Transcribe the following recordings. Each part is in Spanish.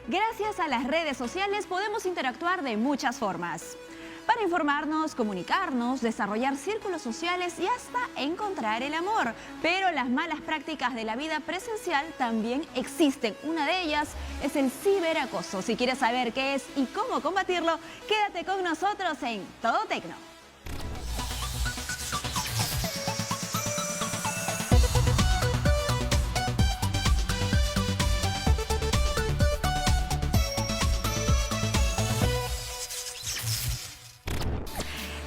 Gracias a las redes sociales podemos interactuar de muchas formas. Para informarnos, comunicarnos, desarrollar círculos sociales y hasta encontrar el amor. Pero las malas prácticas de la vida presencial también existen. Una de ellas es el ciberacoso. Si quieres saber qué es y cómo combatirlo, quédate con nosotros en Todo Tecno.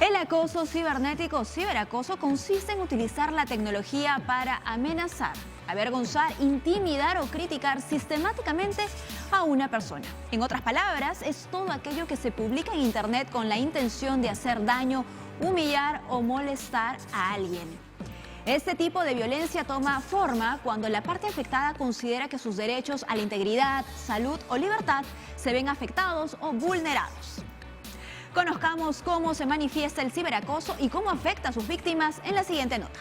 El acoso cibernético o ciberacoso consiste en utilizar la tecnología para amenazar, avergonzar, intimidar o criticar sistemáticamente a una persona. En otras palabras, es todo aquello que se publica en Internet con la intención de hacer daño, humillar o molestar a alguien. Este tipo de violencia toma forma cuando la parte afectada considera que sus derechos a la integridad, salud o libertad se ven afectados o vulnerados. Conozcamos cómo se manifiesta el ciberacoso y cómo afecta a sus víctimas en la siguiente nota.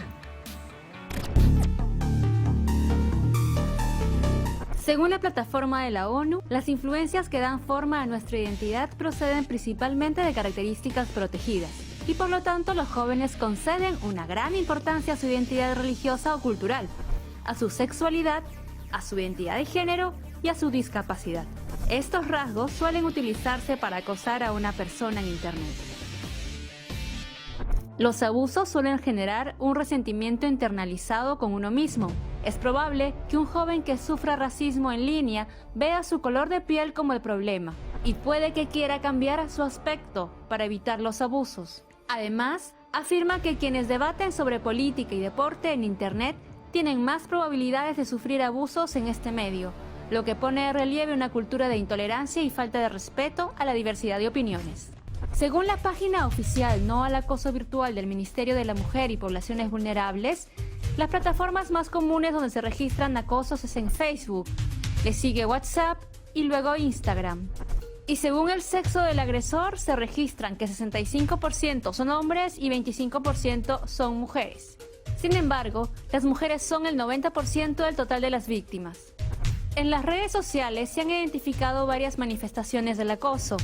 Según la plataforma de la ONU, las influencias que dan forma a nuestra identidad proceden principalmente de características protegidas y por lo tanto los jóvenes conceden una gran importancia a su identidad religiosa o cultural, a su sexualidad, a su identidad de género y a su discapacidad. Estos rasgos suelen utilizarse para acosar a una persona en Internet. Los abusos suelen generar un resentimiento internalizado con uno mismo. Es probable que un joven que sufra racismo en línea vea su color de piel como el problema y puede que quiera cambiar su aspecto para evitar los abusos. Además, afirma que quienes debaten sobre política y deporte en Internet tienen más probabilidades de sufrir abusos en este medio, lo que pone de relieve una cultura de intolerancia y falta de respeto a la diversidad de opiniones. Según la página oficial No al Acoso Virtual del Ministerio de la Mujer y Poblaciones Vulnerables, las plataformas más comunes donde se registran acosos es en Facebook, le sigue WhatsApp y luego Instagram. Y según el sexo del agresor, se registran que 65% son hombres y 25% son mujeres. Sin embargo, las mujeres son el 90% del total de las víctimas. En las redes sociales se han identificado varias manifestaciones del acoso: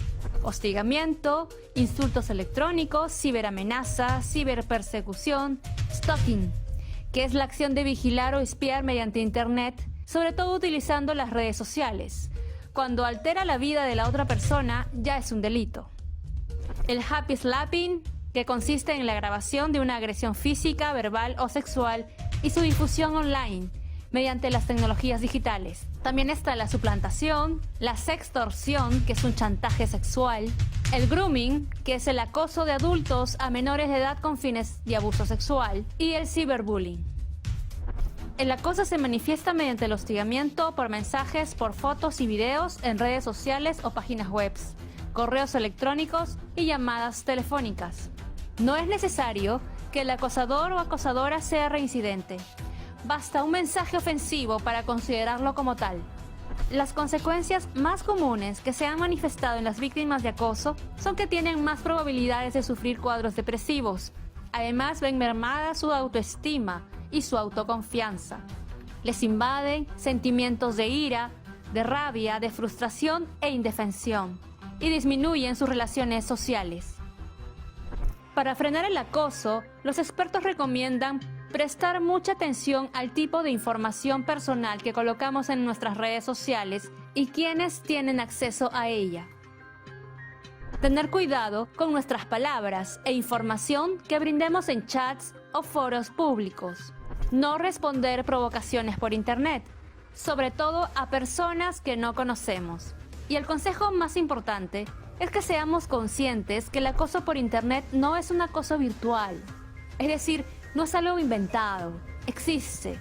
hostigamiento, insultos electrónicos, ciberamenaza, ciberpersecución, stalking, que es la acción de vigilar o espiar mediante Internet, sobre todo utilizando las redes sociales. Cuando altera la vida de la otra persona, ya es un delito. El happy slapping, que consiste en la grabación de una agresión física, verbal o sexual y su difusión online mediante las tecnologías digitales. También está la suplantación, la sextorsión, que es un chantaje sexual, el grooming, que es el acoso de adultos a menores de edad con fines de abuso sexual, y el ciberbullying. El acoso se manifiesta mediante el hostigamiento por mensajes, por fotos y videos en redes sociales o páginas web, correos electrónicos y llamadas telefónicas. No es necesario que el acosador o acosadora sea reincidente. Basta un mensaje ofensivo para considerarlo como tal. Las consecuencias más comunes que se han manifestado en las víctimas de acoso son que tienen más probabilidades de sufrir cuadros depresivos. Además, ven mermada su autoestima y su autoconfianza. Les invaden sentimientos de ira, de rabia, de frustración e indefensión y disminuyen sus relaciones sociales. Para frenar el acoso, los expertos recomiendan prestar mucha atención al tipo de información personal que colocamos en nuestras redes sociales y quienes tienen acceso a ella. Tener cuidado con nuestras palabras e información que brindemos en chats o foros públicos. No responder provocaciones por Internet, sobre todo a personas que no conocemos. Y el consejo más importante es que seamos conscientes que el acoso por Internet no es un acoso virtual. Es decir, no es algo inventado, existe.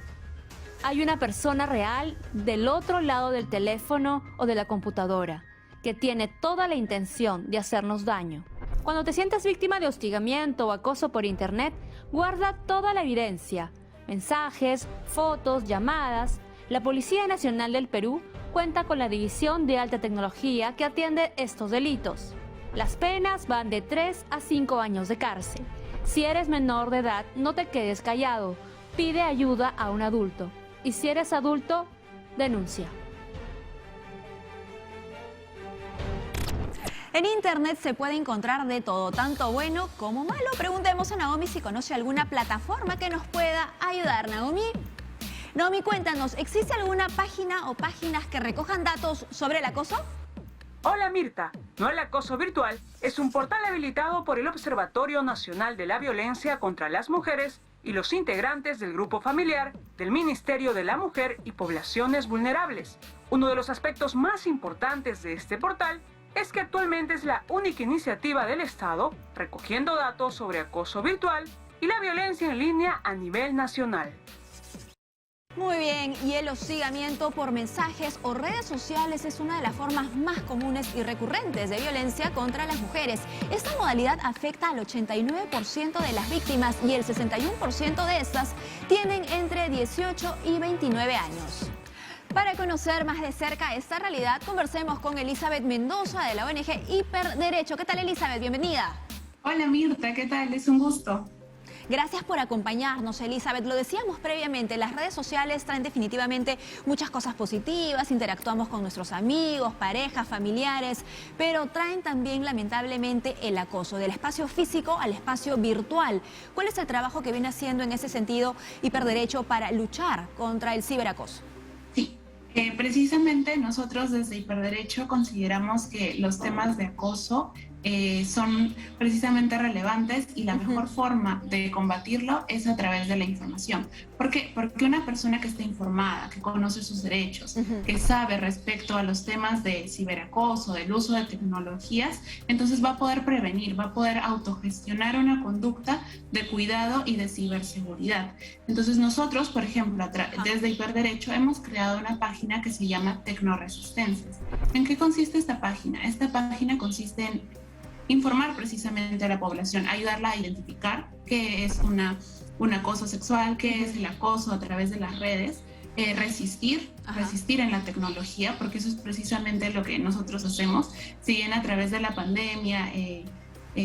Hay una persona real del otro lado del teléfono o de la computadora que tiene toda la intención de hacernos daño. Cuando te sientes víctima de hostigamiento o acoso por Internet, guarda toda la evidencia, mensajes, fotos, llamadas. La Policía Nacional del Perú cuenta con la División de Alta Tecnología que atiende estos delitos. Las penas van de 3 a 5 años de cárcel. Si eres menor de edad, no te quedes callado. Pide ayuda a un adulto. Y si eres adulto, denuncia. En internet se puede encontrar de todo, tanto bueno como malo. Preguntemos a Naomi si conoce alguna plataforma que nos pueda ayudar. Naomi, cuéntanos, ¿existe alguna página o páginas que recojan datos sobre el acoso? Hola Mirta, No el Acoso Virtual es un portal habilitado por el Observatorio Nacional de la Violencia contra las Mujeres y los integrantes del Grupo Familiar del Ministerio de la Mujer y Poblaciones Vulnerables. Uno de los aspectos más importantes de este portal es que actualmente es la única iniciativa del Estado recogiendo datos sobre acoso virtual y la violencia en línea a nivel nacional. Muy bien, y el hostigamiento por mensajes o redes sociales es una de las formas más comunes y recurrentes de violencia contra las mujeres. Esta modalidad afecta al 89% de las víctimas y el 61% de estas tienen entre 18 y 29 años. Para conocer más de cerca esta realidad, conversemos con Elizabeth Mendoza de la ONG Hiperderecho. ¿Qué tal, Elizabeth? Bienvenida. Hola Mirta, ¿qué tal? Es un gusto. Gracias por acompañarnos, Elizabeth. Lo decíamos previamente, las redes sociales traen definitivamente muchas cosas positivas, interactuamos con nuestros amigos, parejas, familiares, pero traen también lamentablemente el acoso del espacio físico al espacio virtual. ¿Cuál es el trabajo que viene haciendo en ese sentido Hiperderecho para luchar contra el ciberacoso? Sí, precisamente nosotros desde Hiperderecho consideramos que los temas de acoso son precisamente relevantes y la mejor forma de combatirlo es a través de la información. ¿Por qué? Porque una persona que está informada, que conoce sus derechos, que sabe respecto a los temas de ciberacoso, del uso de tecnologías, entonces va a poder prevenir, va a poder autogestionar una conducta de cuidado y de ciberseguridad. Entonces nosotros, por ejemplo, desde Hiperderecho hemos creado una página que se llama Tecnoresistencias. ¿En qué consiste esta página? Esta página consiste en informar precisamente a la población, ayudarla a identificar qué es un acoso sexual, qué es el acoso a través de las redes, resistir en la tecnología, porque eso es precisamente lo que nosotros hacemos. Si bien a través de la pandemia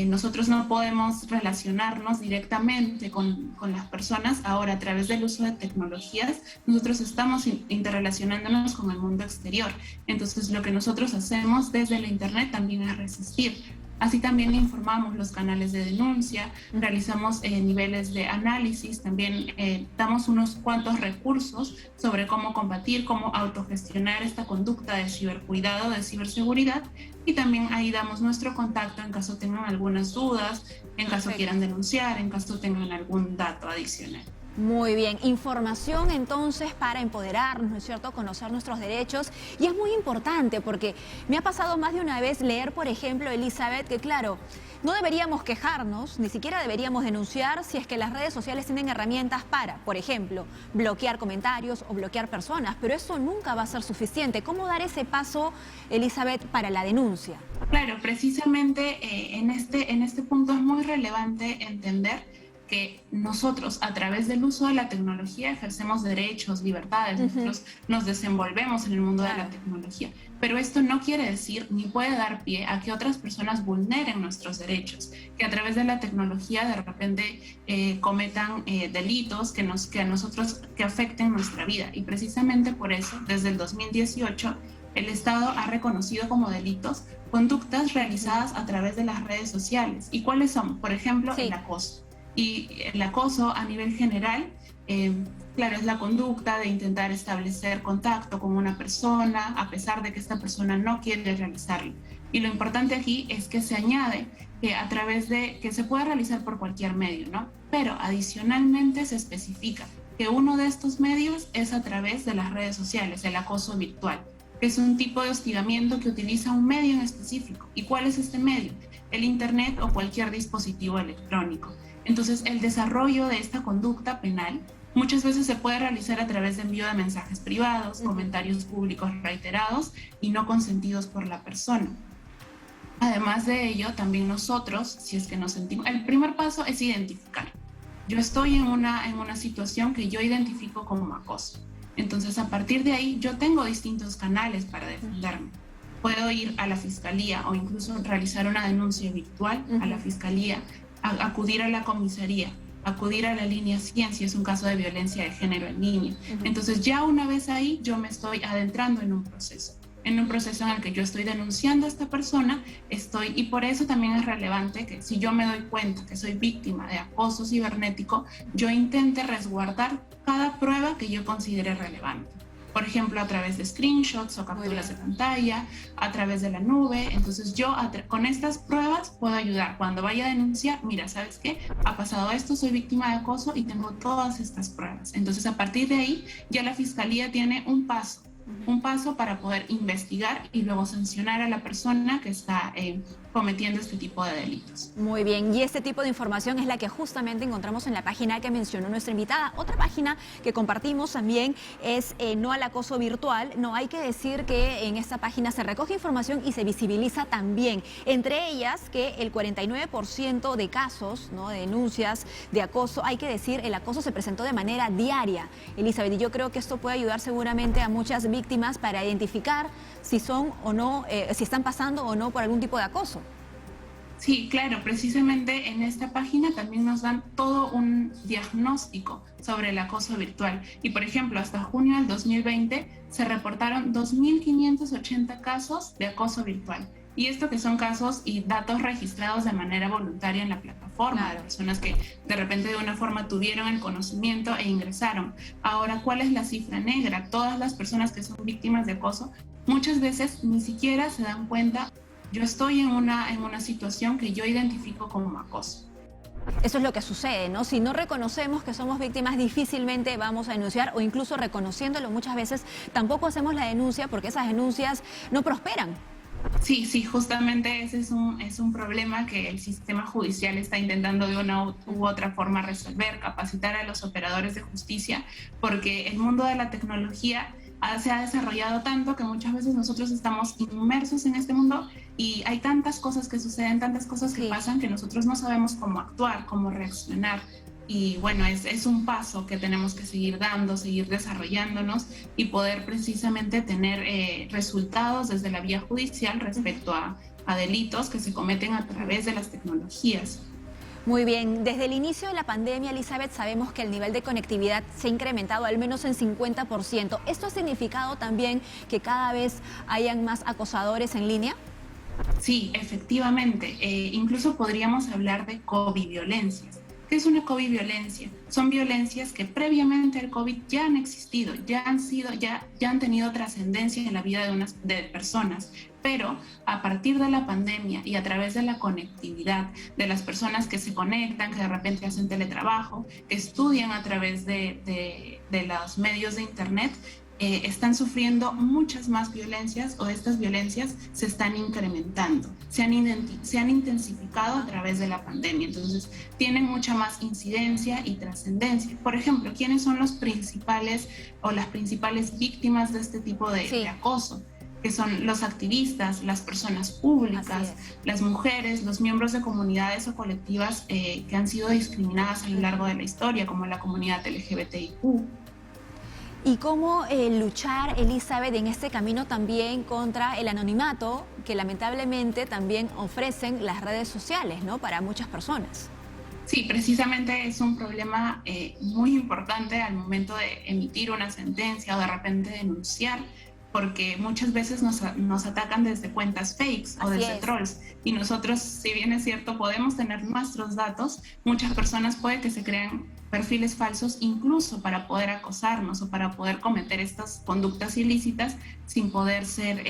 nosotros no podemos relacionarnos directamente con las personas, ahora a través del uso de tecnologías nosotros estamos interrelacionándonos con el mundo exterior. Entonces lo que nosotros hacemos desde la internet también es resistir. Así también informamos los canales de denuncia, realizamos niveles de análisis, también damos unos cuantos recursos sobre cómo combatir, cómo autogestionar esta conducta de cibercuidado, de ciberseguridad, y también ahí damos nuestro contacto en caso tengan algunas dudas, en caso quieran denunciar, en caso tengan algún dato adicional. Muy bien, información entonces para empoderarnos, ¿no es cierto?, conocer nuestros derechos, y es muy importante porque me ha pasado más de una vez leer, por ejemplo, Elizabeth, que claro, no deberíamos quejarnos, ni siquiera deberíamos denunciar si es que las redes sociales tienen herramientas para, por ejemplo, bloquear comentarios o bloquear personas, pero eso nunca va a ser suficiente. ¿Cómo dar ese paso, Elizabeth, para la denuncia? Claro, precisamente en este punto es muy relevante entender que nosotros a través del uso de la tecnología ejercemos derechos, libertades, nosotros nos desenvolvemos en el mundo de la tecnología, pero esto no quiere decir ni puede dar pie a que otras personas vulneren nuestros derechos, que a través de la tecnología de repente cometan delitos que afecten nuestra vida, y precisamente por eso desde el 2018 el Estado ha reconocido como delitos conductas realizadas a través de las redes sociales. ¿Y cuáles son? Por ejemplo, el acoso. Y el acoso a nivel general, claro, es la conducta de intentar establecer contacto con una persona a pesar de que esta persona no quiere realizarlo. Y lo importante aquí es que se añade que a través de que se puede realizar por cualquier medio, ¿no? Pero adicionalmente se especifica que uno de estos medios es a través de las redes sociales, el acoso virtual, que es un tipo de hostigamiento que utiliza un medio en específico. ¿Y cuál es este medio? El Internet o cualquier dispositivo electrónico. Entonces, el desarrollo de esta conducta penal muchas veces se puede realizar a través de envío de mensajes privados, comentarios públicos reiterados y no consentidos por la persona. Además de ello, también nosotros, si es que nos sentimos... El primer paso es identificar. Yo estoy en una situación que yo identifico como acoso. Entonces, a partir de ahí, yo tengo distintos canales para defenderme. Puedo ir a la fiscalía o incluso realizar una denuncia virtual a la fiscalía, acudir a la comisaría, acudir a la línea 100 si es un caso de violencia de género en línea. Entonces ya una vez ahí yo me estoy adentrando en un proceso. en un proceso en el que yo estoy denunciando a esta persona, y por eso también es relevante que si yo me doy cuenta que soy víctima de acoso cibernético, yo intente resguardar cada prueba que yo considere relevante. Por ejemplo, a través de screenshots o capturas de pantalla, a través de la nube. Entonces yo con estas pruebas puedo ayudar. Cuando vaya a denunciar, mira, ¿sabes qué? Ha pasado esto, soy víctima de acoso y tengo todas estas pruebas. Entonces a partir de ahí ya la fiscalía tiene un paso para poder investigar y luego sancionar a la persona que está cometiendo este tipo de delitos. Muy bien, y este tipo de información es la que justamente encontramos en la página que mencionó nuestra invitada. Otra página que compartimos también es No al Acoso Virtual. No, hay que decir que en esta página se recoge información y se visibiliza también, entre ellas que el 49% de casos, ¿no?, de denuncias de acoso, hay que decir, el acoso se presentó de manera diaria. Elizabeth, y yo creo que esto puede ayudar seguramente a muchas víctimas para identificar si son o no, si están pasando o no por algún tipo de acoso. Sí, claro, precisamente en esta página también nos dan todo un diagnóstico sobre el acoso virtual. Y por ejemplo, hasta junio del 2020 se reportaron 2.580 casos de acoso virtual. Y esto que son casos y datos registrados de manera voluntaria en la plataforma, claro, de personas que de repente de una forma tuvieron el conocimiento e ingresaron. Ahora, ¿cuál es la cifra negra? Todas las personas que son víctimas de acoso muchas veces ni siquiera se dan cuenta. Yo estoy en una situación que yo identifico como acoso. Eso es lo que sucede, ¿no? Si no reconocemos que somos víctimas, difícilmente vamos a denunciar, o incluso reconociéndolo muchas veces tampoco hacemos la denuncia porque esas denuncias no prosperan. Sí, justamente ese es un problema que el sistema judicial está intentando de una u otra forma resolver, capacitar a los operadores de justicia, porque el mundo de la tecnología se ha desarrollado tanto que muchas veces nosotros estamos inmersos en este mundo y hay tantas cosas que suceden, tantas cosas que pasan que nosotros no sabemos cómo actuar, cómo reaccionar. Y bueno, es un paso que tenemos que seguir dando, seguir desarrollándonos y poder precisamente tener resultados desde la vía judicial respecto a delitos que se cometen a través de las tecnologías. Muy bien, desde el inicio de la pandemia, Elizabeth, sabemos que el nivel de conectividad se ha incrementado al menos en 50%. ¿Esto ha significado también que cada vez hayan más acosadores en línea? Sí, efectivamente. Incluso podríamos hablar de COVID-violencias. ¿Qué es una COVID-violencia? Son violencias que previamente al COVID ya han existido, ya han tenido trascendencia en la vida de personas, pero a partir de la pandemia y a través de la conectividad, de las personas que se conectan, que de repente hacen teletrabajo, que estudian a través de los medios de internet, están sufriendo muchas más violencias, o estas violencias se están incrementando, se han intensificado a través de la pandemia. Entonces tienen mucha más incidencia y trascendencia. Por ejemplo, ¿quiénes son los principales o las principales víctimas de este tipo de acoso? Que son los activistas, las personas públicas, las mujeres, los miembros de comunidades o colectivas que han sido discriminadas a lo largo de la historia, como la comunidad LGBTIQ. ¿Y cómo luchar, Elizabeth, en este camino también contra el anonimato que lamentablemente también ofrecen las redes sociales, ¿no?, para muchas personas? Sí, precisamente es un problema muy importante al momento de emitir una sentencia o de repente denunciar, porque muchas veces nos atacan desde cuentas fakes o desde trolls. Y nosotros, si bien es cierto, podemos tener nuestros datos, muchas personas puede que se crean perfiles falsos incluso para poder acosarnos o para poder cometer estas conductas ilícitas sin poder ser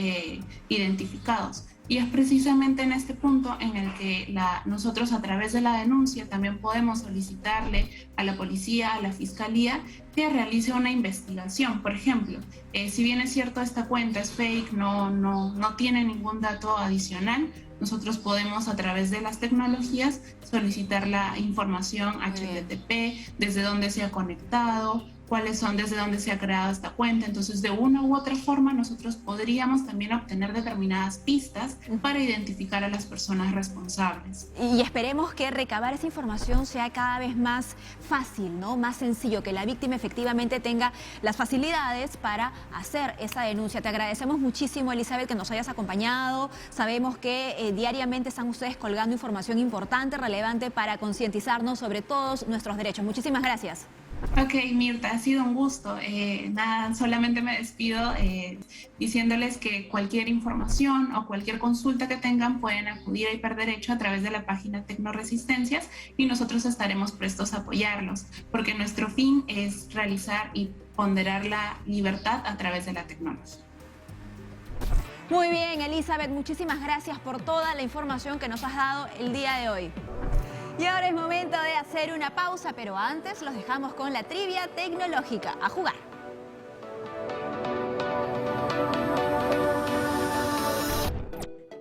identificados. Y es precisamente en este punto en el que nosotros a través de la denuncia también podemos solicitarle a la policía, a la fiscalía, que realice una investigación. Por ejemplo, si bien es cierto esta cuenta es fake, no tiene ningún dato adicional, nosotros podemos a través de las tecnologías solicitar la información HTTP, desde dónde se ha conectado, cuáles son, desde dónde se ha creado esta cuenta. Entonces, de una u otra forma, nosotros podríamos también obtener determinadas pistas para identificar a las personas responsables. Y esperemos que recabar esa información sea cada vez más fácil, ¿no?, más sencillo, que la víctima efectivamente tenga las facilidades para hacer esa denuncia. Te agradecemos muchísimo, Elizabeth, que nos hayas acompañado. Sabemos que diariamente están ustedes colgando información importante, relevante, para concientizarnos sobre todos nuestros derechos. Muchísimas gracias. Ok, Mirta, ha sido un gusto. Nada, solamente me despido diciéndoles que cualquier información o cualquier consulta que tengan pueden acudir a Hiperderecho a través de la página Tecnoresistencias y nosotros estaremos prestos a apoyarlos, porque nuestro fin es realizar y ponderar la libertad a través de la tecnología. Muy bien, Elizabeth, muchísimas gracias por toda la información que nos has dado el día de hoy. Y ahora es momento de hacer una pausa, pero antes los dejamos con la trivia tecnológica. ¡A jugar!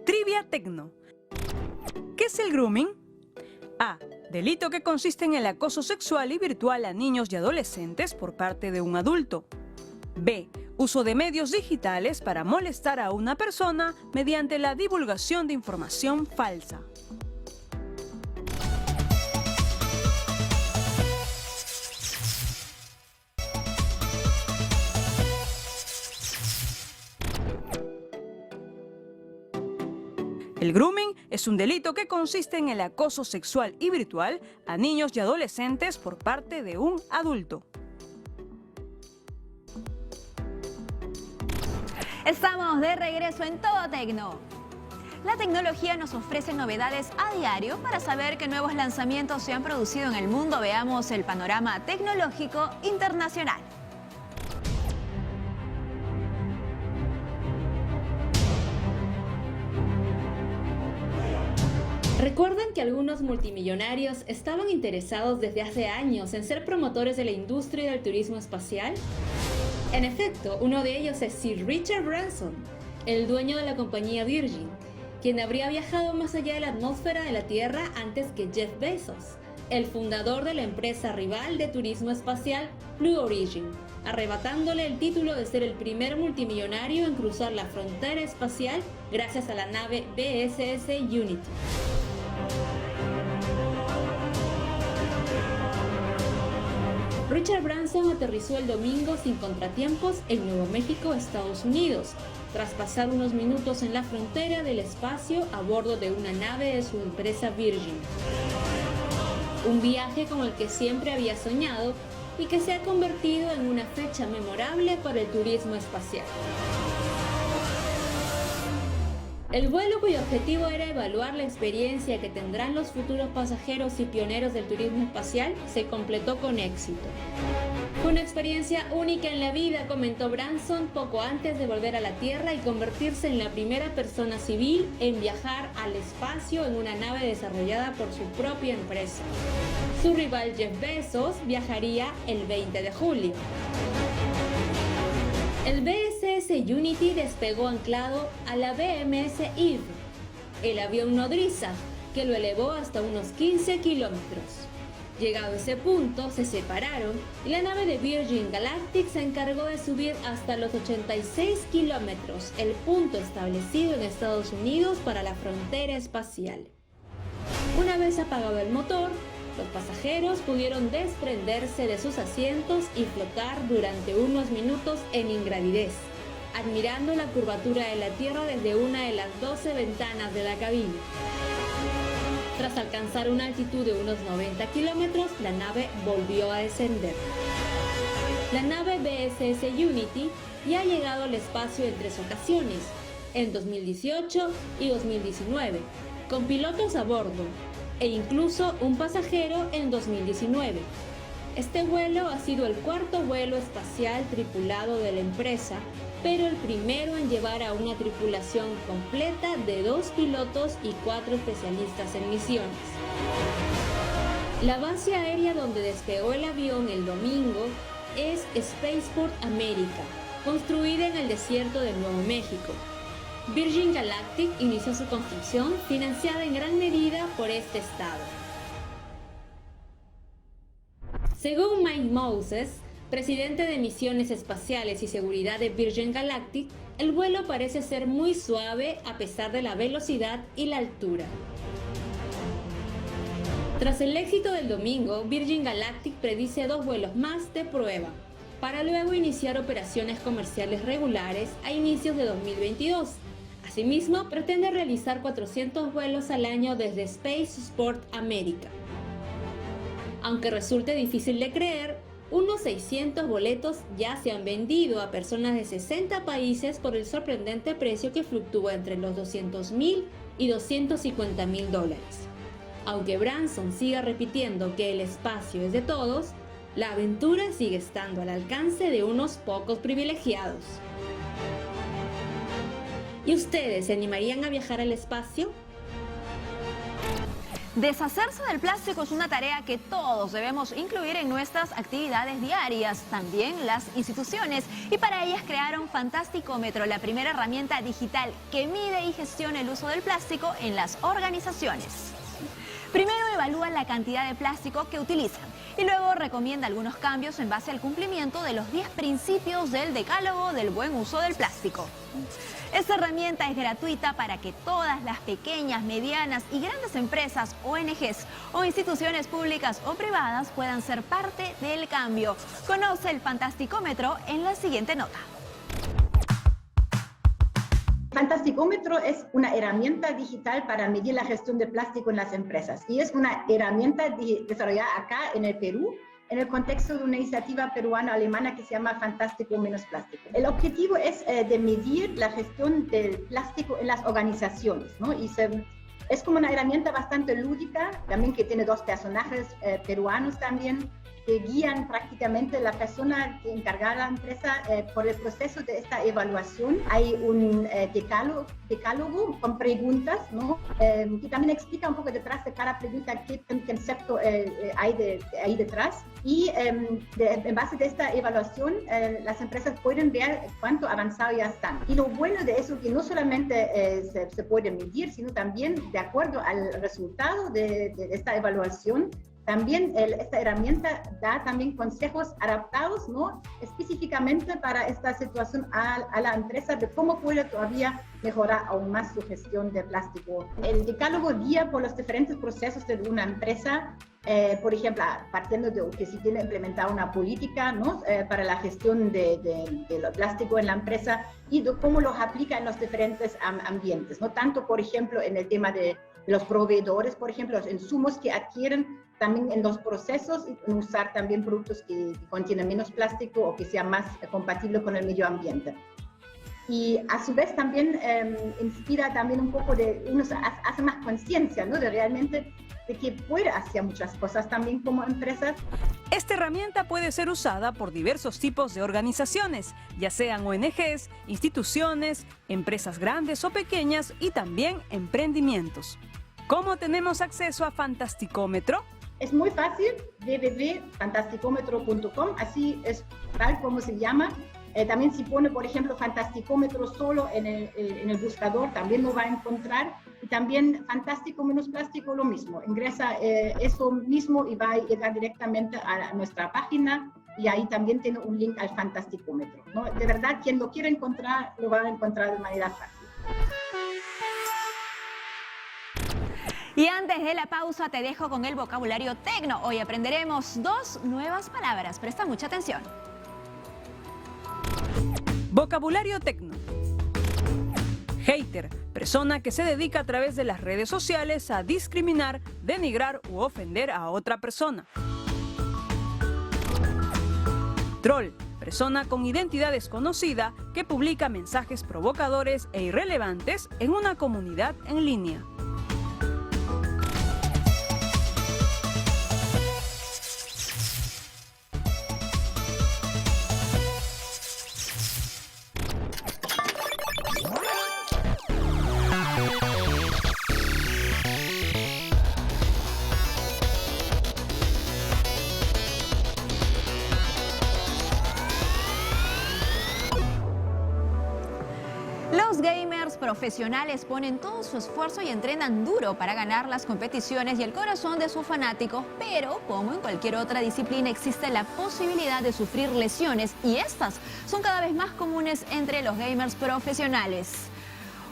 Trivia Tecno. ¿Qué es el grooming? A. Delito que consiste en el acoso sexual y virtual a niños y adolescentes por parte de un adulto. B. Uso de medios digitales para molestar a una persona mediante la divulgación de información falsa. El grooming es un delito que consiste en el acoso sexual y virtual a niños y adolescentes por parte de un adulto. Estamos de regreso en Todo Tecno. La tecnología nos ofrece novedades a diario. Para saber qué nuevos lanzamientos se han producido en el mundo, veamos el panorama tecnológico internacional. ¿Recuerdan que algunos multimillonarios estaban interesados desde hace años en ser promotores de la industria del turismo espacial? En efecto, uno de ellos es Sir Richard Branson, el dueño de la compañía Virgin, quien habría viajado más allá de la atmósfera de la Tierra antes que Jeff Bezos, el fundador de la empresa rival de turismo espacial Blue Origin, arrebatándole el título de ser el primer multimillonario en cruzar la frontera espacial gracias a la nave VSS Unity. Richard Branson aterrizó el domingo sin contratiempos en Nuevo México, Estados Unidos, tras pasar unos minutos en la frontera del espacio a bordo de una nave de su empresa Virgin. Un viaje con el que siempre había soñado y que se ha convertido en una fecha memorable para el turismo espacial. El vuelo, cuyo objetivo era evaluar la experiencia que tendrán los futuros pasajeros y pioneros del turismo espacial, se completó con éxito. Fue una experiencia única en la vida, comentó Branson poco antes de volver a la Tierra y convertirse en la primera persona civil en viajar al espacio en una nave desarrollada por su propia empresa. Su rival Jeff Bezos viajaría el 20 de julio. El VSS Unity despegó anclado a la VMS Eve, el avión nodriza, que lo elevó hasta unos 15 kilómetros. Llegado ese punto, se separaron y la nave de Virgin Galactic se encargó de subir hasta los 86 kilómetros, el punto establecido en Estados Unidos para la frontera espacial. Una vez apagado el motor, los pasajeros pudieron desprenderse de sus asientos y flotar durante unos minutos en ingravidez, admirando la curvatura de la Tierra desde una de las 12 ventanas de la cabina. Tras alcanzar una altitud de unos 90 kilómetros, la nave volvió a descender. La nave VSS Unity ya ha llegado al espacio en 3 ocasiones, en 2018 y 2019, con pilotos a bordo, e incluso un pasajero en 2019. Este vuelo ha sido el cuarto vuelo espacial tripulado de la empresa, pero el primero en llevar a una tripulación completa de 2 pilotos y 4 especialistas en misiones. La base aérea donde despegó el avión el domingo es Spaceport America, construida en el desierto de Nuevo México. Virgin Galactic inició su construcción, financiada en gran medida por este estado. Según Mike Moses, presidente de Misiones Espaciales y Seguridad de Virgin Galactic, el vuelo parece ser muy suave a pesar de la velocidad y la altura. Tras el éxito del domingo, Virgin Galactic predice 2 vuelos más de prueba, para luego iniciar operaciones comerciales regulares a inicios de 2022. Asimismo, pretende realizar 400 vuelos al año desde Spaceport America. Aunque resulte difícil de creer, Unos 600 boletos ya se han vendido a personas de 60 países por el sorprendente precio que fluctúa entre los $200.000 y $250.000. Aunque Branson siga repitiendo que el espacio es de todos, la aventura sigue estando al alcance de unos pocos privilegiados. ¿Y ustedes se animarían a viajar al espacio? Deshacerse del plástico es una tarea que todos debemos incluir en nuestras actividades diarias, también las instituciones, y para ellas crearon Fantasticómetro, la primera herramienta digital que mide y gestiona el uso del plástico en las organizaciones. Primero evalúa la cantidad de plástico que utilizan y luego recomienda algunos cambios en base al cumplimiento de los 10 principios del decálogo del buen uso del plástico. Esta herramienta es gratuita para que todas las pequeñas, medianas y grandes empresas, ONGs o instituciones públicas o privadas puedan ser parte del cambio. Conoce el Fantasticómetro en la siguiente nota. Fantasticómetro es una herramienta digital para medir la gestión de plástico en las empresas y es una herramienta desarrollada acá en el Perú en el contexto de una iniciativa peruano-alemana que se llama Fantástico Menos Plástico. El objetivo es de medir la gestión del plástico en las organizaciones, ¿no? Y es como una herramienta bastante lúdica, también que tiene dos personajes peruanos también, que guían prácticamente la persona que encarga a la empresa por el proceso de esta evaluación. Hay un decálogo con preguntas, ¿no? Que también explica un poco detrás de cada pregunta qué concepto hay detrás. Y en base de esta evaluación, las empresas pueden ver cuánto avanzado ya están. Y lo bueno de eso es que no solamente se puede medir, sino también de acuerdo al resultado de esta evaluación, también esta herramienta da también consejos adaptados, ¿no? Específicamente para esta situación a la empresa de cómo puede todavía mejorar aún más su gestión de plástico. El decálogo guía por los diferentes procesos de una empresa, por ejemplo, partiendo de que si tiene implementada una política, ¿no? Para la gestión de plástico en la empresa y de cómo los aplica en los diferentes ambientes, ¿no? Tanto, por ejemplo, en el tema de los proveedores, por ejemplo, los insumos que adquieren, también en los procesos, y usar también productos que contienen menos plástico o que sean más compatibles con el medio ambiente. Y a su vez también inspira también un poco uno hace más conciencia, ¿no? De realmente de que puede hacer muchas cosas también como empresas. Esta herramienta puede ser usada por diversos tipos de organizaciones, ya sean ONGs, instituciones, empresas grandes o pequeñas y también emprendimientos. ¿Cómo tenemos acceso a Fantasticómetro? Es muy fácil, www.fantasticómetro.com, así es tal como se llama. También si pone, por ejemplo, Fantasticómetro solo en el buscador, también lo va a encontrar. Y también Fantástico Menos Plástico, lo mismo. Ingresa eso mismo y va a llegar directamente a nuestra página y ahí también tiene un link al Fantasticómetro, ¿no? De verdad, quien lo quiera encontrar, lo va a encontrar de manera fácil. Y antes de la pausa te dejo con el vocabulario tecno. Hoy aprenderemos 2 nuevas palabras. Presta mucha atención. Vocabulario tecno. Hater, persona que se dedica a través de las redes sociales a discriminar, denigrar u ofender a otra persona. Troll, persona con identidad desconocida que publica mensajes provocadores e irrelevantes en una comunidad en línea. Los gamers profesionales ponen todo su esfuerzo y entrenan duro para ganar las competiciones y el corazón de sus fanáticos, pero como en cualquier otra disciplina existe la posibilidad de sufrir lesiones y estas son cada vez más comunes entre los gamers profesionales.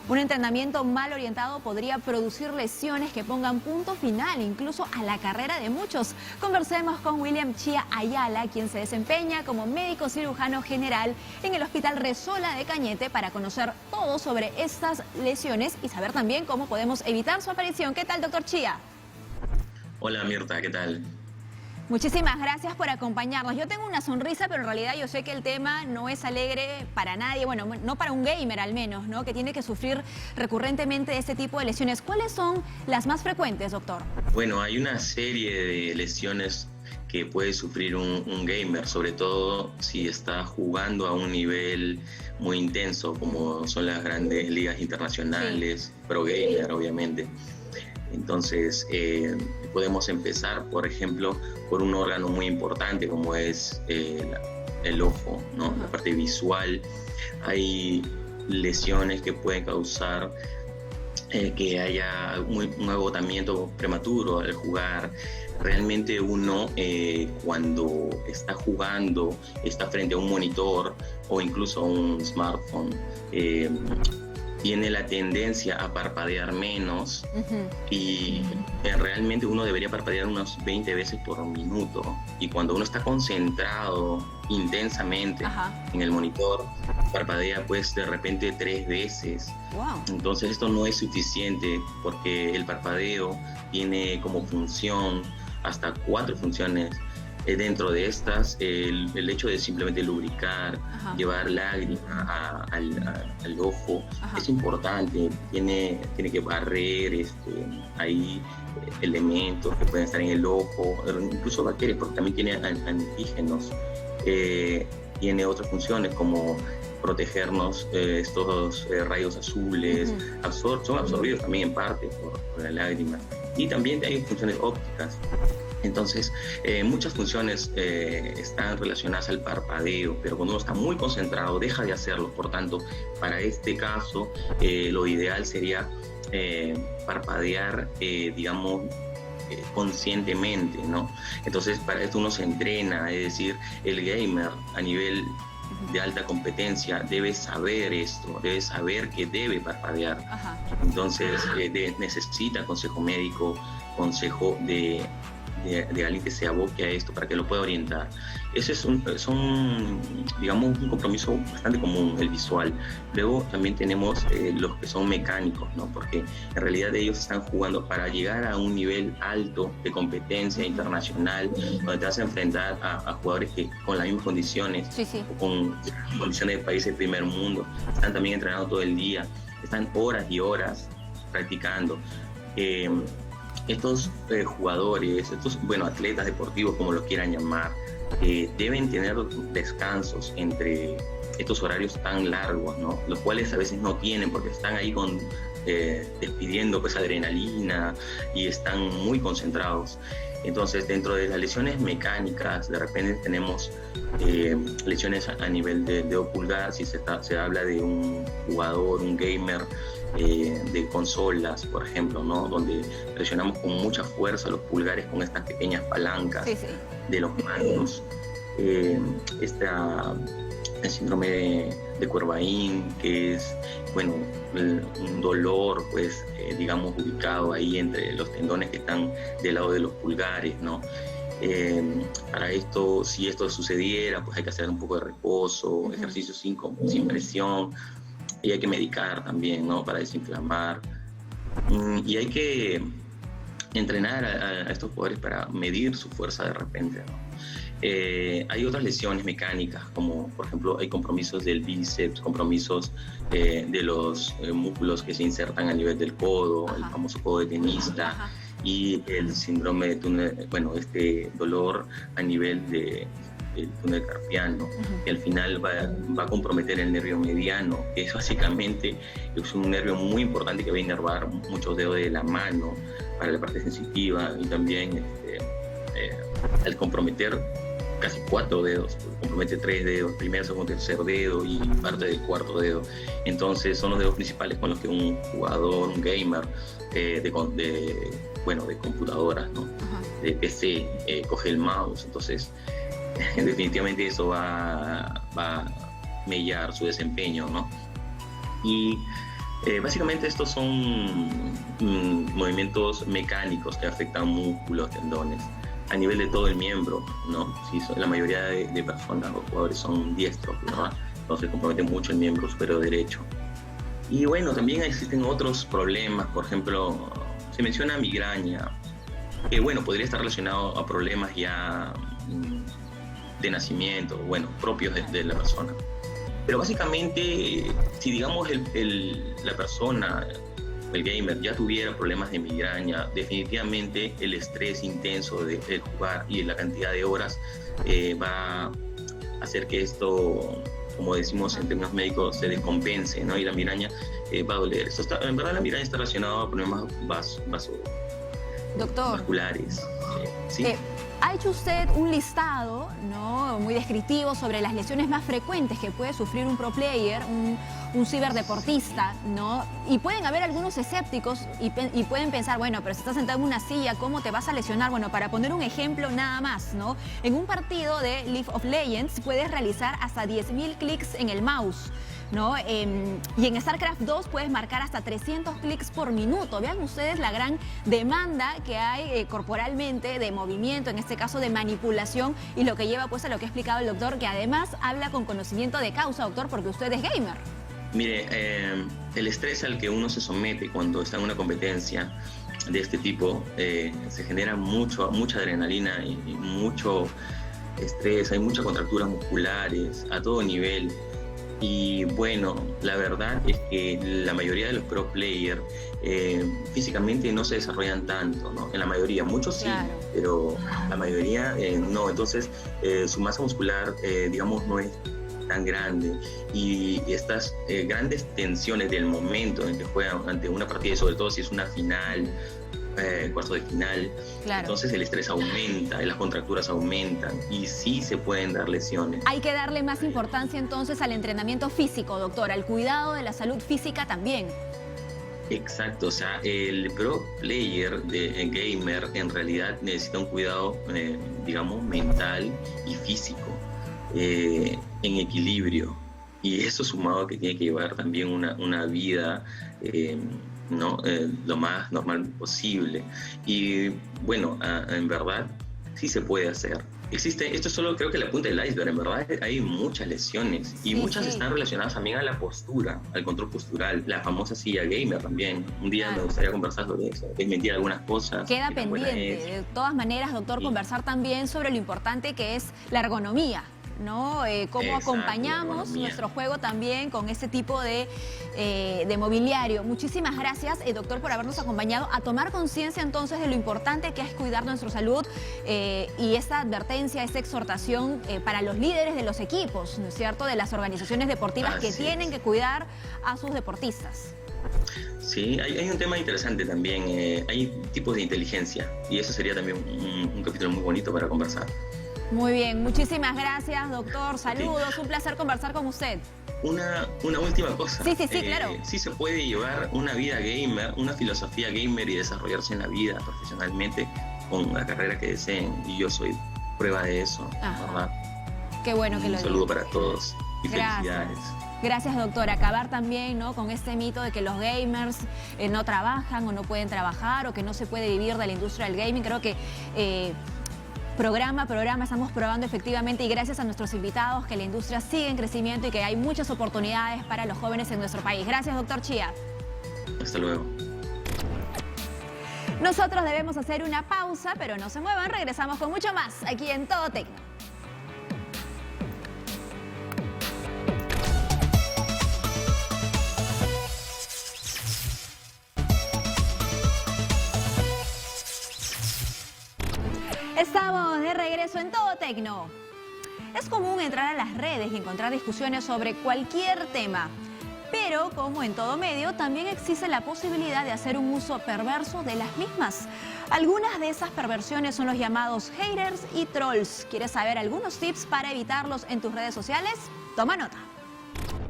Un entrenamiento mal orientado podría producir lesiones que pongan punto final incluso a la carrera de muchos. Conversemos con William Chía Ayala, quien se desempeña como médico cirujano general en el Hospital Resola de Cañete, para conocer todo sobre estas lesiones y saber también cómo podemos evitar su aparición. ¿Qué tal, doctor Chía? Hola Mirta, ¿qué tal? Muchísimas gracias por acompañarnos. Yo tengo una sonrisa, pero en realidad yo sé que el tema no es alegre para nadie, bueno, no para un gamer al menos, ¿no? Que tiene que sufrir recurrentemente de este tipo de lesiones. ¿Cuáles son las más frecuentes, doctor? Bueno, hay una serie de lesiones que puede sufrir un gamer, sobre todo si está jugando a un nivel muy intenso, como son las grandes ligas internacionales, pro gamer, obviamente. Entonces, podemos empezar, por ejemplo, por un órgano muy importante como es el ojo, ¿no? La parte visual. Hay lesiones que pueden causar que haya un agotamiento prematuro al jugar. Realmente uno cuando está jugando, está frente a un monitor o incluso a un smartphone, tiene la tendencia a parpadear menos y realmente uno debería parpadear unas 20 veces por minuto. Y cuando uno está concentrado intensamente en el monitor, parpadea pues de repente 3 veces. Wow. Entonces esto no es suficiente porque el parpadeo tiene como función hasta 4 funciones. Dentro de estas, el hecho de simplemente lubricar, llevar lágrima al ojo, es importante. Tiene que barrer ahí elementos que pueden estar en el ojo, incluso bacterias, porque también tiene antígenos. Tiene otras funciones como protegernos estos rayos azules, son absorbidos también en parte por la lágrima. Y también hay funciones ópticas. Entonces, muchas funciones están relacionadas al parpadeo, pero cuando uno está muy concentrado, deja de hacerlo. Por tanto, para este caso, lo ideal sería parpadear, digamos, conscientemente, ¿no? Entonces, para esto uno se entrena, es decir, el gamer a nivel de alta competencia debe saber esto, debe saber que debe parpadear. Entonces, necesita consejo médico, consejo de alguien que se aboque a esto para que lo pueda orientar. Ese es digamos, un compromiso bastante común, el visual. Luego también tenemos los que son mecánicos, ¿no? Porque en realidad ellos están jugando para llegar a un nivel alto de competencia internacional, donde te vas a enfrentar a jugadores que con las mismas condiciones, o con condiciones de países del primer mundo, están también entrenando todo el día, están horas y horas practicando. Estos jugadores, atletas deportivos, como los quieran llamar, deben tener descansos entre estos horarios tan largos, ¿no? Los cuales a veces no tienen porque están ahí despidiendo pues adrenalina y están muy concentrados. Entonces, dentro de las lesiones mecánicas, de repente tenemos lesiones a nivel de dedo pulgar, si se habla de un jugador, un gamer de consolas, por ejemplo, ¿no? Donde presionamos con mucha fuerza los pulgares con estas pequeñas palancas de los mandos. El síndrome de Courbain, que es, un dolor, pues, digamos, ubicado ahí entre los tendones que están del lado de los pulgares, ¿no? Para esto, si esto sucediera, pues hay que hacer un poco de reposo, ejercicios sin presión, y hay que medicar también, ¿no? Para desinflamar. Y hay que entrenar a estos jugadores para medir su fuerza de repente, ¿no? Hay otras lesiones mecánicas, como por ejemplo hay compromisos del bíceps, compromisos de los músculos que se insertan a nivel del codo, el famoso codo de tenista, y el síndrome de túnel, este dolor a nivel del túnel carpiano, que al final va a comprometer el nervio mediano, que es básicamente un nervio muy importante que va a inervar muchos dedos de la mano para la parte sensitiva, y también al comprometer casi 4 dedos, compromete 3 dedos, primer, segundo, tercer dedo y parte del cuarto dedo. Entonces son los dedos principales con los que un jugador, un gamer de computadoras, ¿no? De PC, coge el mouse. Entonces definitivamente eso va a mellar su desempeño, ¿no? Y básicamente estos son movimientos mecánicos que afectan músculos, tendones, a nivel de todo el miembro, ¿no? Sí, la mayoría de personas o jugadores son diestros, ¿verdad? Entonces comprometen mucho el miembro superior derecho. Y también existen otros problemas, por ejemplo, se menciona migraña. que bueno, podría estar relacionado a problemas ya de nacimiento, bueno, propios de la persona. Pero básicamente, si digamos la persona, el gamer, ya tuviera problemas de migraña, definitivamente el estrés intenso de jugar y la cantidad de horas va a hacer que esto, como decimos en términos médicos, se descompense, ¿no? Y la migraña va a doler. En verdad la migraña está relacionada a problemas vasculares. ¿Sí? Ha hecho usted un listado, ¿no?, muy descriptivo sobre las lesiones más frecuentes que puede sufrir un pro player, un ciberdeportista, ¿no? Y pueden haber algunos escépticos y pueden pensar, bueno, pero si estás sentado en una silla, ¿cómo te vas a lesionar? Bueno, para poner un ejemplo nada más, ¿no? En un partido de League of Legends puedes realizar hasta 10.000 clics en el mouse, ¿no? Y en StarCraft 2 puedes marcar hasta 300 clics por minuto. Vean ustedes la gran demanda que hay corporalmente de movimiento, en este caso de manipulación, y lo que lleva pues a lo que ha explicado el doctor, que además habla con conocimiento de causa, doctor, porque usted es gamer. Mire, el estrés al que uno se somete cuando está en una competencia de este tipo, se genera mucha adrenalina y mucho estrés, hay muchas contracturas musculares a todo nivel. Y bueno, la verdad es que la mayoría de los pro players físicamente no se desarrollan tanto, ¿no? En la mayoría, muchos sí, claro, pero la mayoría no. Entonces, su masa muscular, digamos, no es tan grande, y estas grandes tensiones del momento en que juegan ante una partida, y sobre todo si es una final, cuarto de final, claro, entonces el estrés aumenta y las contracturas aumentan y sí se pueden dar lesiones. Hay que darle más importancia entonces al entrenamiento físico, doctor, al cuidado de la salud física también. Exacto, o sea, el pro player de gamer en realidad necesita un cuidado, digamos, mental y físico, en equilibrio, y eso sumado a que tiene que llevar también una vida ¿no? Lo más normal posible. Y bueno, en verdad sí se puede hacer. Esto es solo, creo que la punta del iceberg. En verdad hay muchas lesiones y muchas están relacionadas también a la postura, al control postural, la famosa silla gamer también. Un día me gustaría conversar sobre eso, desmentir algunas cosas. Queda pendiente, de todas maneras, doctor, conversar también sobre lo importante que es la ergonomía, ¿no? Cómo acompañamos nuestro juego también con ese tipo de mobiliario. Muchísimas gracias, doctor, por habernos acompañado a tomar conciencia entonces de lo importante que es cuidar nuestra salud, y esta advertencia, esta exhortación para los líderes de los equipos, ¿no es cierto?, de las organizaciones deportivas que tienen que cuidar a sus deportistas. Sí, hay un tema interesante también, hay tipos de inteligencia, y eso sería también un capítulo muy bonito para conversar. Muy bien, muchísimas gracias, doctor. Saludos, un placer conversar con usted. Una última cosa. Sí, claro. Sí se puede llevar una vida gamer, una filosofía gamer y desarrollarse en la vida profesionalmente con la carrera que deseen. Y yo soy prueba de eso, ¿verdad? Qué bueno que lo diga. Un saludo para todos y felicidades. Gracias, doctor. Acabar también, ¿no?, con este mito de que los gamers no trabajan o no pueden trabajar, o que no se puede vivir de la industria del gaming. Creo que programa estamos probando efectivamente, y gracias a nuestros invitados, que la industria sigue en crecimiento y que hay muchas oportunidades para los jóvenes en nuestro país. Gracias, doctor Chía. Hasta luego. Nosotros debemos hacer una pausa, pero no se muevan, regresamos con mucho más aquí en Todo Tecno. Estamos de regreso en Todo Tecno. Es común entrar a las redes y encontrar discusiones sobre cualquier tema, pero como en todo medio, también existe la posibilidad de hacer un uso perverso de las mismas. Algunas de esas perversiones son los llamados haters y trolls. ¿Quieres saber algunos tips para evitarlos en tus redes sociales? Toma nota.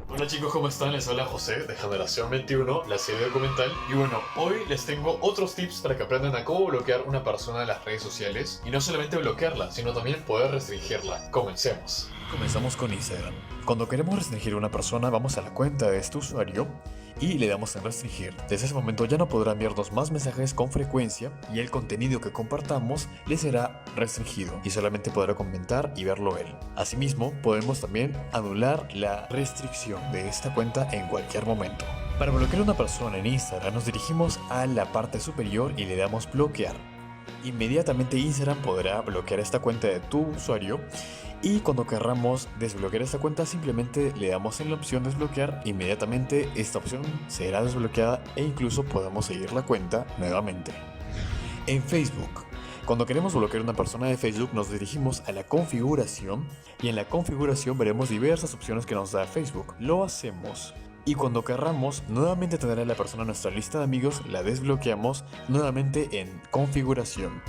Hola chicos, ¿cómo están? Les habla José de Generación 21, la serie documental. Y bueno, hoy les tengo otros tips para que aprendan a cómo bloquear una persona de las redes sociales. Y no solamente bloquearla, sino también poder restringirla. Comencemos. Comenzamos con Instagram. Cuando queremos restringir a una persona, vamos a la cuenta de este usuario y le damos en restringir. Desde ese momento ya no podrá enviarnos más mensajes con frecuencia y el contenido que compartamos le será restringido y solamente podrá comentar y verlo él. Asimismo, podemos también anular la restricción de esta cuenta en cualquier momento. Para bloquear a una persona en Instagram nos dirigimos a la parte superior y le damos bloquear. inmediatamente Instagram podrá bloquear esta cuenta de tu usuario. Y cuando querramos desbloquear esta cuenta, simplemente le damos en la opción desbloquear. Inmediatamente esta opción será desbloqueada e incluso podemos seguir la cuenta nuevamente. En Facebook, cuando queremos bloquear a una persona de Facebook, nos dirigimos a la configuración y en la configuración veremos diversas opciones que nos da Facebook. Lo hacemos. Y cuando querramos nuevamente tener a la persona en nuestra lista de amigos, la desbloqueamos nuevamente en configuración.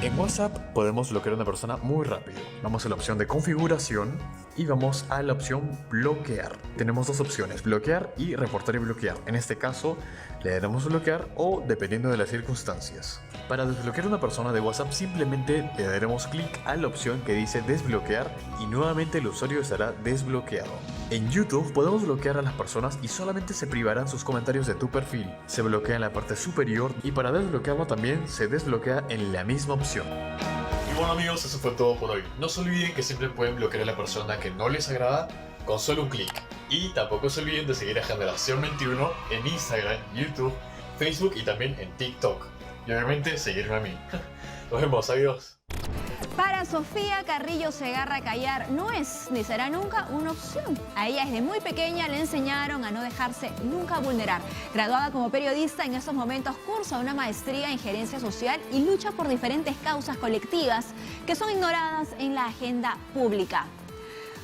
En WhatsApp podemos bloquear a una persona muy rápido. Vamos a la opción de configuración y vamos a la opción bloquear. Tenemos dos opciones, bloquear y reportar y bloquear. En este caso le daremos bloquear o dependiendo de las circunstancias. Para desbloquear a una persona de WhatsApp simplemente le daremos clic a la opción que dice desbloquear y nuevamente el usuario estará desbloqueado. En YouTube podemos bloquear a las personas y solamente se privarán sus comentarios de tu perfil. Se bloquea en la parte superior y para desbloquearlo también se desbloquea en la misma opción. Y bueno amigos, eso fue todo por hoy. No se olviden que siempre pueden bloquear a la persona que no les agrada con solo un clic. Y tampoco se olviden de seguir a Generación 21 en Instagram, YouTube, Facebook y también en TikTok. Y obviamente seguirme a mí. Nos vemos, adiós. Para Sofía Carrillo Segarra, callar no es ni será nunca una opción. A ella desde muy pequeña le enseñaron a no dejarse nunca vulnerar. Graduada como periodista, en estos momentos cursa una maestría en gerencia social y lucha por diferentes causas colectivas que son ignoradas en la agenda pública.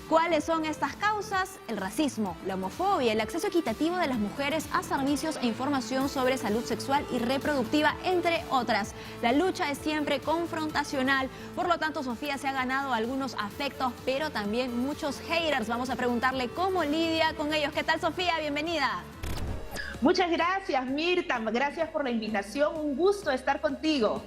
¿Cuáles son estas causas? El racismo, la homofobia, el acceso equitativo de las mujeres a servicios e información sobre salud sexual y reproductiva, entre otras. La lucha es siempre confrontacional, por lo tanto Sofía se ha ganado algunos afectos, pero también muchos haters. Vamos a preguntarle cómo lidia con ellos. ¿Qué tal, Sofía? Bienvenida. Muchas gracias, Mirta. Gracias por la invitación. Un gusto estar contigo.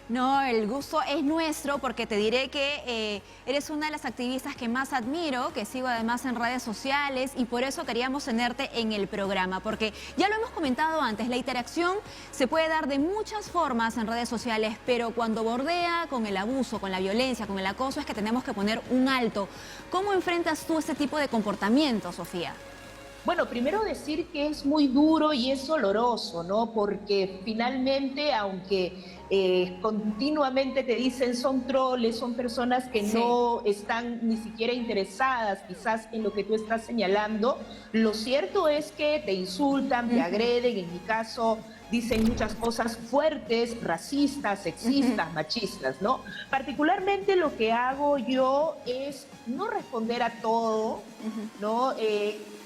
No, el gusto es nuestro porque te diré que eres una de las activistas que más admiro, que sigo además en redes sociales y por eso queríamos tenerte en el programa, porque ya lo hemos comentado antes, la interacción se puede dar de muchas formas en redes sociales, pero cuando bordea con el abuso, con la violencia, con el acoso, es que tenemos que poner un alto. ¿Cómo enfrentas tú este tipo de comportamiento, Sofía? Bueno, primero decir que es muy duro y es doloroso, ¿no? Porque finalmente, aunque continuamente te dicen son troles, son personas que no están ni siquiera interesadas quizás en lo que tú estás señalando, lo cierto es que te insultan, te agreden, en mi caso dicen muchas cosas fuertes, racistas, sexistas, machistas, ¿no? Particularmente lo que hago yo es no responder a todo, ¿no?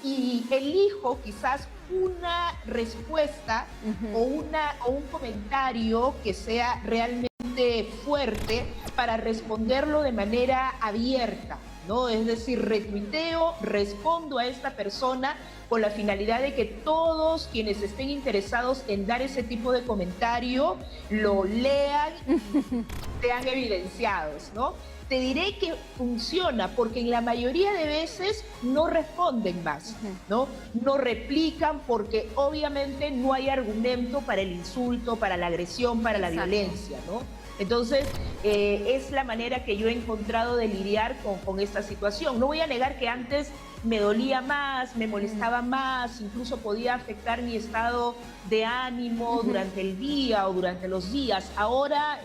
Y elijo quizás una respuesta o un comentario que sea realmente fuerte para responderlo de manera abierta, ¿no? Es decir, retuiteo, respondo a esta persona con la finalidad de que todos quienes estén interesados en dar ese tipo de comentario lo lean y sean evidenciados, ¿no? Te diré que funciona porque en la mayoría de veces no responden más, ¿no? No replican porque obviamente no hay argumento para el insulto, para la agresión, para la violencia, ¿no? Entonces, es la manera que yo he encontrado de lidiar con esta situación. No voy a negar que antes me dolía más, me molestaba más, incluso podía afectar mi estado de ánimo durante el día o durante los días. Ahora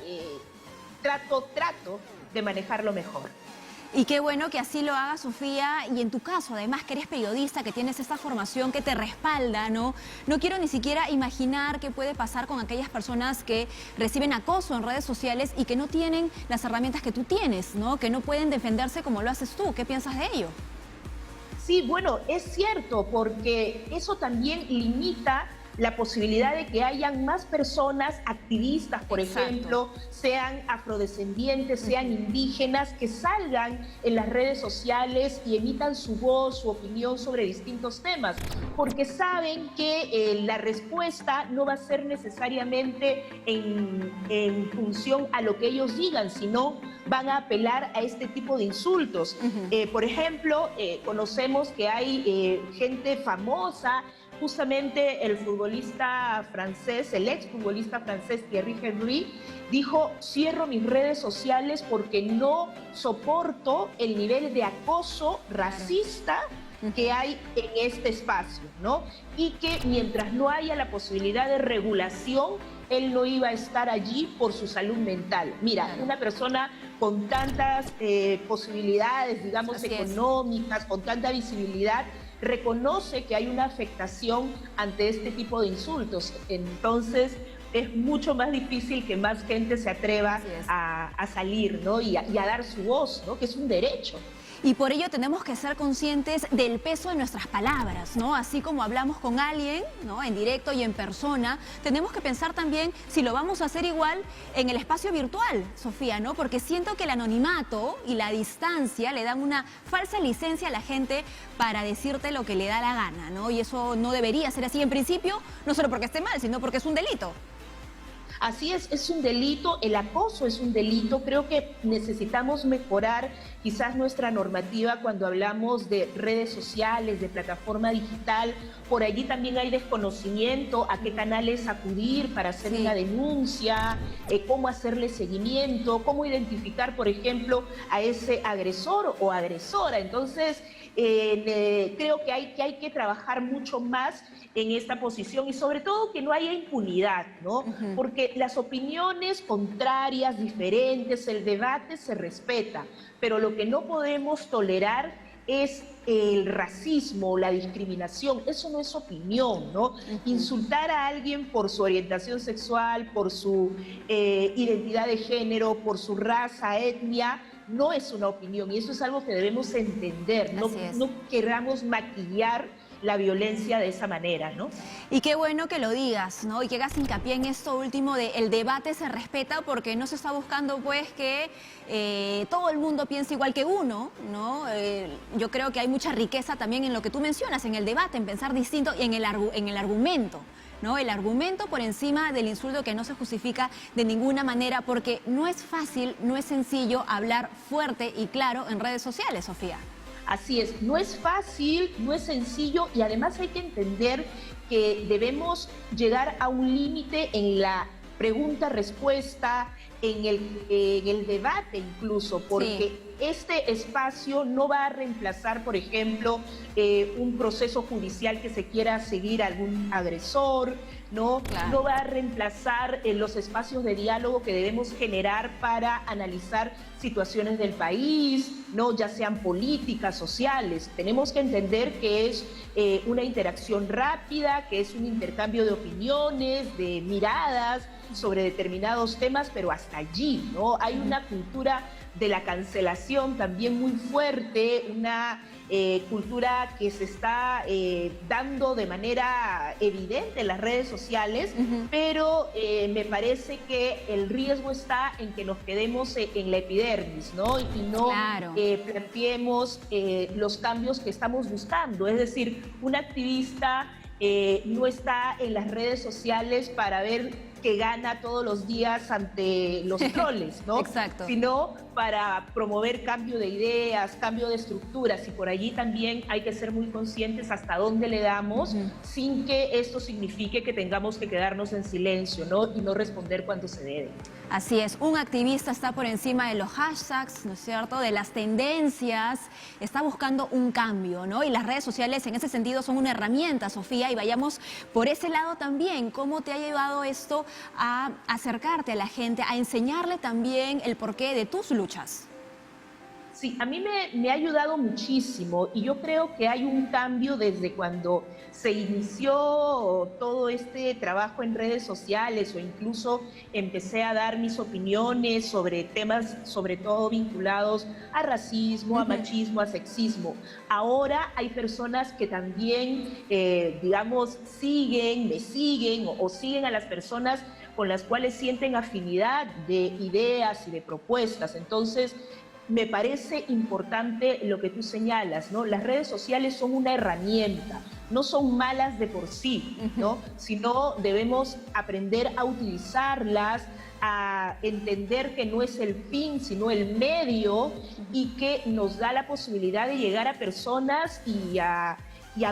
trato de manejarlo mejor. Y qué bueno que así lo haga Sofía, y en tu caso, además que eres periodista, que tienes esta formación que te respalda, ¿no? No quiero ni siquiera imaginar qué puede pasar con aquellas personas que reciben acoso en redes sociales y que no tienen las herramientas que tú tienes, ¿no? Que no pueden defenderse como lo haces tú. ¿Qué piensas de ello? Sí, bueno, es cierto, porque eso también limita la posibilidad de que hayan más personas activistas, por ejemplo, sean afrodescendientes, sean indígenas, que salgan en las redes sociales y emitan su voz, su opinión sobre distintos temas, porque saben que la respuesta no va a ser necesariamente en función a lo que ellos digan, sino van a apelar a este tipo de insultos. Por ejemplo, conocemos que hay gente famosa. Justamente el futbolista francés, el exfutbolista francés Thierry Henry, dijo: cierro mis redes sociales porque no soporto el nivel de acoso racista que hay en este espacio, ¿no? Y que mientras no haya la posibilidad de regulación, él no iba a estar allí por su salud mental. Mira, una persona con tantas posibilidades, digamos, económicas, con tanta visibilidad, reconoce que hay una afectación ante este tipo de insultos. Entonces, es mucho más difícil que más gente se atreva a salir, ¿no? y a dar su voz, ¿no? Que es un derecho. Y por ello tenemos que ser conscientes del peso de nuestras palabras, ¿no? Así como hablamos con alguien, ¿no? En directo y en persona, tenemos que pensar también si lo vamos a hacer igual en el espacio virtual, Sofía, ¿no? Porque siento que el anonimato y la distancia le dan una falsa licencia a la gente para decirte lo que le da la gana, ¿no? Y eso no debería ser así en principio, no solo porque esté mal, sino porque es un delito. Así es un delito, el acoso es un delito. Creo que necesitamos mejorar quizás nuestra normativa cuando hablamos de redes sociales, de plataforma digital. Por allí también hay desconocimiento a qué canales acudir para hacer una denuncia, cómo hacerle seguimiento, cómo identificar, por ejemplo, a ese agresor o agresora. Entonces, creo que hay que trabajar mucho más en esta posición y sobre todo que no haya impunidad, ¿no? Porque las opiniones contrarias, diferentes, el debate se respeta, pero lo que no podemos tolerar es el racismo, la discriminación. Eso no es opinión, ¿no? Insultar a alguien por su orientación sexual, por su identidad de género, por su raza, etnia, no es una opinión, y eso es algo que debemos entender. No queramos maquillar la violencia de esa manera, ¿no? Y qué bueno que lo digas, ¿no? Y que hagas hincapié en esto último de el debate se respeta, porque no se está buscando pues que todo el mundo piense igual que uno, ¿no? Yo creo que hay mucha riqueza también en lo que tú mencionas, en el debate, en pensar distinto y en el argumento, ¿no? El argumento por encima del insulto que no se justifica de ninguna manera, porque no es fácil, no es sencillo hablar fuerte y claro en redes sociales, Sofía. Así es, no es fácil, no es sencillo, y además hay que entender que debemos llegar a un límite en la pregunta-respuesta, en el debate incluso, porque este espacio no va a reemplazar, por ejemplo, un proceso judicial que se quiera seguir a algún agresor, ¿no? No va a reemplazar los espacios de diálogo que debemos generar para analizar situaciones del país, ¿no? Ya sean políticas, sociales. Tenemos que entender que es una interacción rápida, que es un intercambio de opiniones, de miradas sobre determinados temas, pero hasta allí, ¿no? Hay una cultura de la cancelación también muy fuerte, una cultura que se está dando de manera evidente en las redes sociales, pero me parece que el riesgo está en que nos quedemos en la epidermis, ¿no? Y no planteemos los cambios que estamos buscando. Es decir, un activista no está en las redes sociales para ver que gana todos los días ante los troles, ¿no? Exacto. Sino para promover cambio de ideas, cambio de estructuras, y por allí también hay que ser muy conscientes hasta dónde le damos, sin que esto signifique que tengamos que quedarnos en silencio, ¿no? Y no responder cuando se debe. Así es, un activista está por encima de los hashtags, ¿no es cierto?, de las tendencias, está buscando un cambio, ¿no? Y las redes sociales en ese sentido son una herramienta, Sofía, y vayamos por ese lado también. ¿Cómo te ha llevado esto a acercarte a la gente, a enseñarle también el porqué de tus luchas? Sí, a mí me ha ayudado muchísimo, y yo creo que hay un cambio desde cuando se inició todo este trabajo en redes sociales, o incluso empecé a dar mis opiniones sobre temas, sobre todo vinculados a racismo, a machismo, a sexismo. Ahora hay personas que también, digamos, me siguen o siguen a las personas con las cuales sienten afinidad de ideas y de propuestas. Entonces, me parece importante lo que tú señalas, ¿no? Las redes sociales son una herramienta, no son malas de por sí, ¿no? Sino debemos aprender a utilizarlas, a entender que no es el fin, sino el medio, y que nos da la posibilidad de llegar a personas y a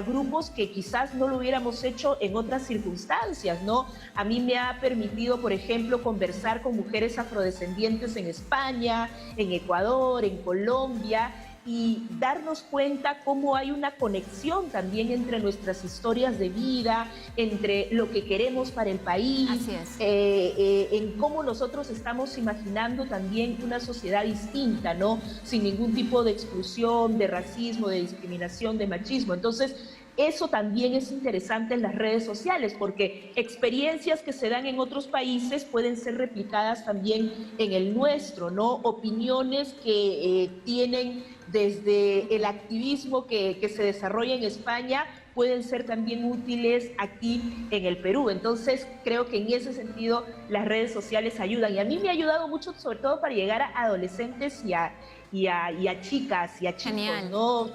grupos que quizás no lo hubiéramos hecho en otras circunstancias, ¿no? A mí me ha permitido, por ejemplo, conversar con mujeres afrodescendientes en España, en Ecuador, en Colombia, y darnos cuenta cómo hay una conexión también entre nuestras historias de vida, entre lo que queremos para el país, Así es. En cómo nosotros estamos imaginando también una sociedad distinta, ¿no? Sin ningún tipo de exclusión, de racismo, de discriminación, de machismo. Entonces, eso también es interesante en las redes sociales, porque experiencias que se dan en otros países pueden ser replicadas también en el nuestro, ¿no? Opiniones que tienen desde el activismo que se desarrolla en España pueden ser también útiles aquí en el Perú. Entonces, creo que en ese sentido las redes sociales ayudan. Y a mí me ha ayudado mucho, sobre todo para llegar a adolescentes y a chicas y a chicos, Genial. ¿no?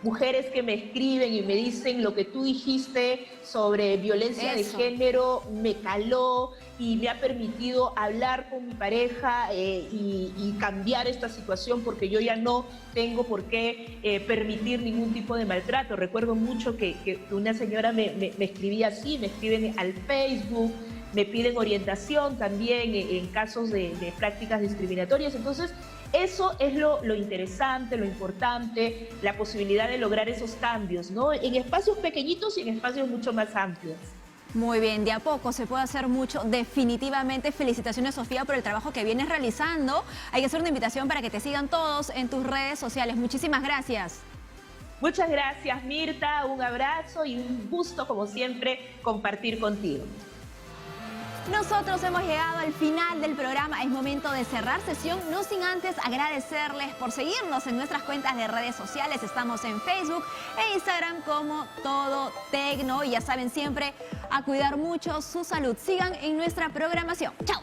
Mujeres que me escriben y me dicen lo que tú dijiste sobre violencia Eso. de género me caló y me ha permitido hablar con mi pareja y cambiar esta situación, porque yo ya no tengo por qué permitir ningún tipo de maltrato. Recuerdo mucho que una señora me escribía así, me escriben al Facebook, me piden orientación también en casos de prácticas discriminatorias. Entonces, eso es lo interesante, lo importante, la posibilidad de lograr esos cambios, ¿no? En espacios pequeñitos y en espacios mucho más amplios. Muy bien, de a poco se puede hacer mucho, definitivamente. Felicitaciones, Sofía, por el trabajo que vienes realizando. Hay que hacer una invitación para que te sigan todos en tus redes sociales. Muchísimas gracias. Muchas gracias, Mirta, un abrazo y un gusto, como siempre, compartir contigo. Nosotros hemos llegado al final del programa. Es momento de cerrar sesión, no sin antes agradecerles por seguirnos en nuestras cuentas de redes sociales. Estamos en Facebook e Instagram como Todo Tecno. Y ya saben, siempre a cuidar mucho su salud. Sigan en nuestra programación. ¡Chao!